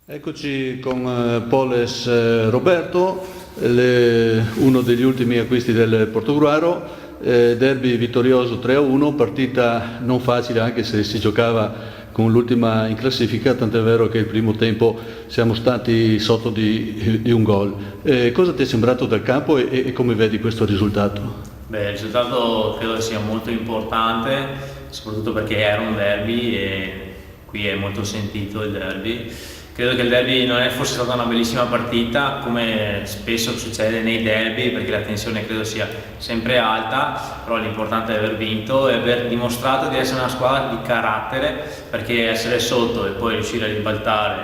Eccoci con Poles Roberto, uno degli ultimi acquisti del Portogruaro, derby vittorioso 3-1, partita non facile anche se si giocava con l'ultima in classifica, tant'è vero che il primo tempo siamo stati sotto di un gol. Cosa ti è sembrato dal campo e come vedi questo risultato? Beh, il risultato credo sia molto importante, soprattutto perché era un derby e qui è molto sentito il derby. Credo che il derby non è forse stata una bellissima partita, come spesso succede nei derby, perché la tensione credo sia sempre alta, però l'importante è aver vinto e aver dimostrato di essere una squadra di carattere, perché essere sotto e poi riuscire a ribaltare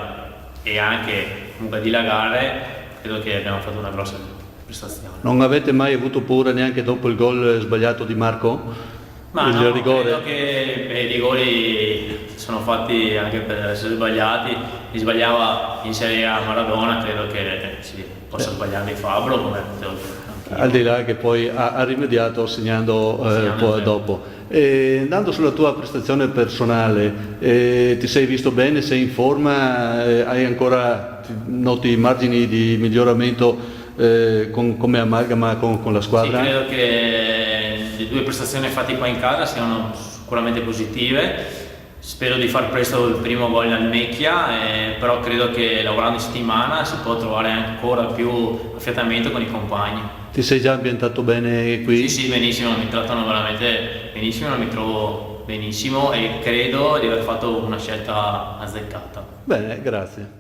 e anche comunque a dilagare, credo che abbiamo fatto una grossa prestazione. Non avete mai avuto paura neanche dopo il gol sbagliato di Marco? Ma Il no, rigore? credo che i rigori sono fatti anche per essere sbagliati. Li sbagliava in Serie A Maradona, credo che si possa sbagliare Fabro come potevo anch'io. Al di là che poi ha rimediato segnando poi dopo. Andando sulla tua prestazione personale, ti sei visto bene, sei in forma, hai ancora noti margini di miglioramento come amalgama con la squadra? Sì, credo che le due prestazioni fatte qua in casa siano sicuramente positive. Spero di far presto il primo gol al Mecchia, però credo che lavorando in settimana si può trovare ancora più affiatamento con i compagni. Ti sei già ambientato bene qui? Sì, benissimo, mi trattano veramente benissimo, mi trovo benissimo e credo di aver fatto una scelta azzeccata. Bene, grazie.